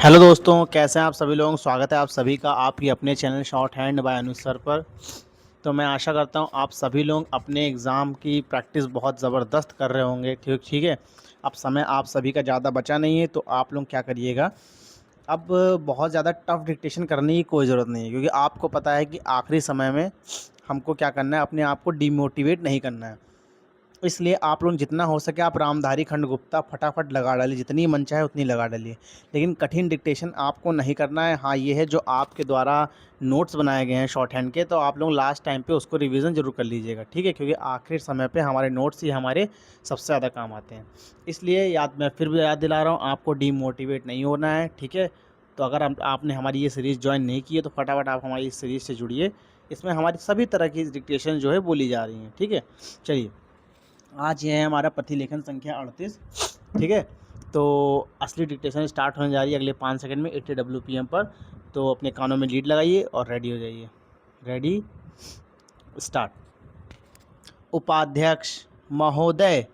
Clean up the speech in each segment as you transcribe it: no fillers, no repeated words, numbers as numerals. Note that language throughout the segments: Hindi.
हेलो दोस्तों, कैसे हैं आप सभी लोग। स्वागत है आप सभी का आपकी अपने चैनल शॉर्ट हैंड बाय अनुज सर पर। तो मैं आशा करता हूं आप सभी लोग अपने एग्ज़ाम की प्रैक्टिस बहुत ज़बरदस्त कर रहे होंगे। ठीक ठीक है। अब समय आप सभी का ज़्यादा बचा नहीं है, तो आप लोग क्या करिएगा, अब बहुत ज़्यादा टफ डिक्टेशन करने की कोई ज़रूरत नहीं है, क्योंकि आपको पता है कि आखिरी समय में हमको क्या करना है, अपने आप को डिमोटिवेट नहीं करना है। इसलिए आप लोग जितना हो सके आप रामधारी खंडगुप्ता फटाफट लगा डालिए, जितनी मन चाहे उतनी लगा डालिए, लेकिन कठिन डिक्टेशन आपको नहीं करना है। हाँ, ये है जो आपके द्वारा नोट्स बनाए गए हैं शॉर्ट हैंड के, तो आप लोग लास्ट टाइम पे उसको रिवीजन जरूर कर लीजिएगा, ठीक है, क्योंकि आखिरी समय पे हमारे नोट्स ही हमारे सबसे ज़्यादा काम आते हैं। इसलिए मैं फिर भी याद दिला रहा हूँ, आपको डीमोटिवेट नहीं होना है, ठीक है। तो अगर आपने हमारी ये सीरीज़ ज्वाइन नहीं की है, तो फटाफट आप हमारी इस सीरीज़ से जुड़िए। इसमें हमारी सभी तरह की डिक्टेशन जो है बोली जा रही हैं, ठीक है। चलिए, आज ये है हमारा प्रतिलेखन संख्या 38, ठीक है। तो असली डिक्टेशन स्टार्ट होने जा रही है अगले 5 सेकंड में 80 WPM पर। तो अपने कानों में लीड लगाइए और रेडी हो जाइए। Ready, start. उपाध्यक्ष महोदय,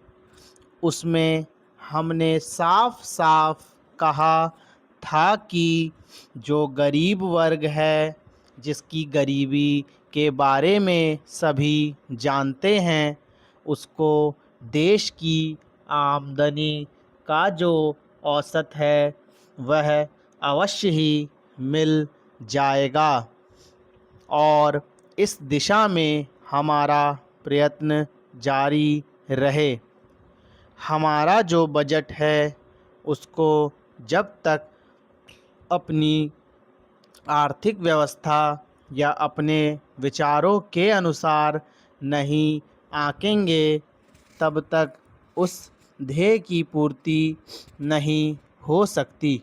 उसमें हमने साफ साफ कहा था कि जो गरीब वर्ग है, जिसकी गरीबी के बारे में सभी जानते हैं, उसको देश की आमदनी का जो औसत है वह अवश्य ही मिल जाएगा, और इस दिशा में हमारा प्रयत्न जारी रहे। हमारा जो बजट है उसको जब तक अपनी आर्थिक व्यवस्था या अपने विचारों के अनुसार नहीं आंकेंगे, तब तक उस ध्येय की पूर्ति नहीं हो सकती।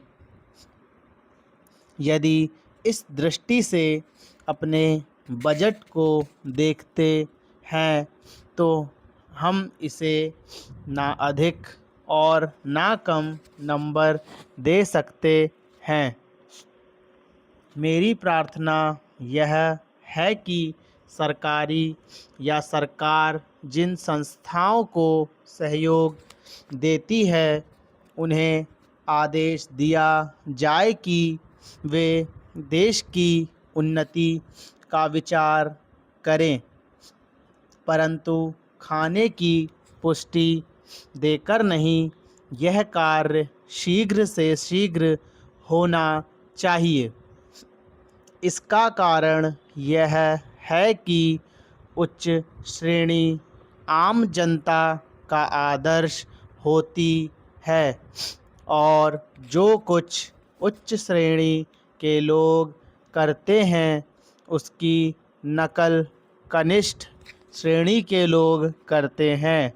यदि इस दृष्टि से अपने बजट को देखते हैं, तो हम इसे ना अधिक और ना कम नंबर दे सकते हैं। मेरी प्रार्थना यह है कि सरकारी या सरकार जिन संस्थाओं को सहयोग देती है, उन्हें आदेश दिया जाए कि वे देश की उन्नति का विचार करें, परंतु खाने की पुष्टि देकर नहीं। यह कार्य शीघ्र से शीघ्र होना चाहिए। इसका कारण यह है कि उच्च श्रेणी आम जनता का आदर्श होती है, और जो कुछ उच्च श्रेणी के लोग करते हैं उसकी नकल कनिष्ठ श्रेणी के लोग करते हैं।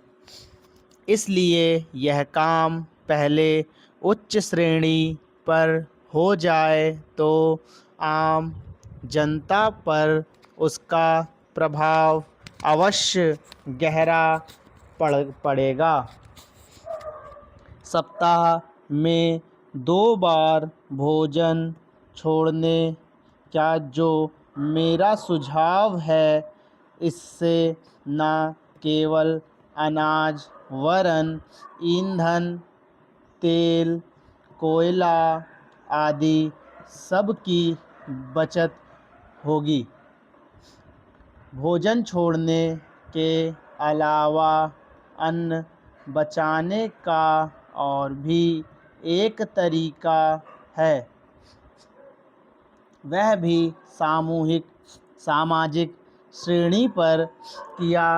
इसलिए यह काम पहले उच्च श्रेणी पर हो जाए तो आम जनता पर उसका प्रभाव अवश्य गहरा पड़ेगा। सप्ताह में 2 बार भोजन छोड़ने का जो मेरा सुझाव है, इससे न केवल अनाज वरन ईंधन, तेल, कोयला आदि सब की बचत होगी। भोजन छोड़ने के अलावा अन्न बचाने का और भी एक तरीका है, वह भी सामूहिक सामाजिक श्रेणी पर किया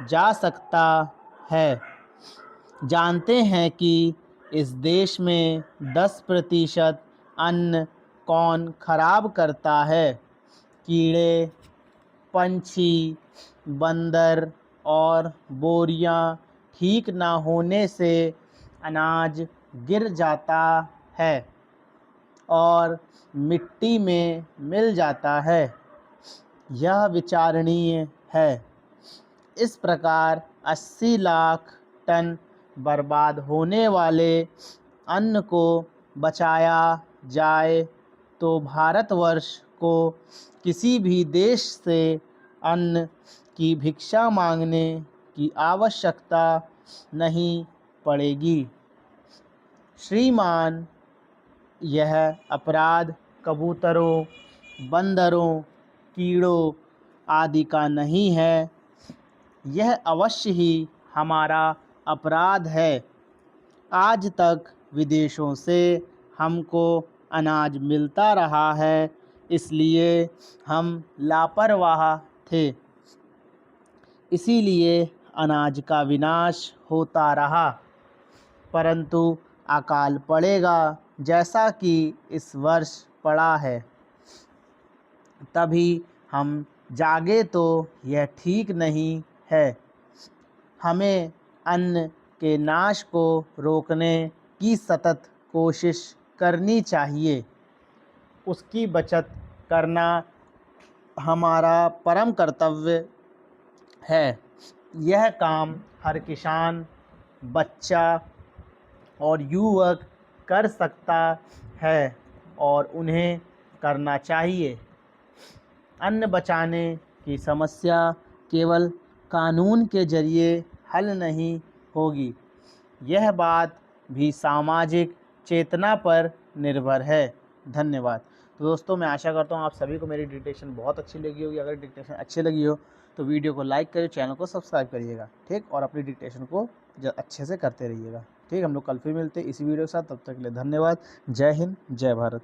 जा सकता है। जानते हैं कि इस देश में 10% अन्न कौन खराब करता है? कीड़े, पंछी, बंदर और बोरियां ठीक ना होने से अनाज गिर जाता है और मिट्टी में मिल जाता है। यह विचारणीय है। इस प्रकार 80 लाख टन बर्बाद होने वाले अन्न को बचाया जाए तो भारतवर्ष को किसी भी देश से अन्न की भिक्षा मांगने की आवश्यकता नहीं पड़ेगी। श्रीमान यह अपराध कबूतरों, बंदरों, कीड़ों आदि का नहीं है, यह अवश्य ही हमारा अपराध है। आज तक विदेशों से हमको अनाज मिलता रहा है, इसलिए हम लापरवाह थे, इसीलिए अनाज का विनाश होता रहा। परंतु अकाल पड़ेगा जैसा कि इस वर्ष पड़ा है, तभी हम जागे तो यह ठीक नहीं है। हमें अन्न के नाश को रोकने की सतत कोशिश करनी चाहिए। उसकी बचत करना हमारा परम कर्तव्य है। यह काम हर किसान, बच्चा और युवक कर सकता है और उन्हें करना चाहिए। अन्न बचाने की समस्या केवल कानून के ज़रिए हल नहीं होगी, यह बात भी सामाजिक चेतना पर निर्भर है। धन्यवाद। तो दोस्तों, मैं आशा करता हूँ आप सभी को मेरी डिक्टेशन बहुत अच्छी लगी होगी। अगर डिक्टेशन अच्छी लगी हो तो वीडियो को लाइक करिए, चैनल को सब्सक्राइब करिएगा, ठीक, और अपनी डिक्टेशन को अच्छे से करते रहिएगा, ठीक। हम लोग कल फिर मिलते हैं इसी वीडियो के साथ, तब तक के लिए धन्यवाद। जय हिंद, जय भारत।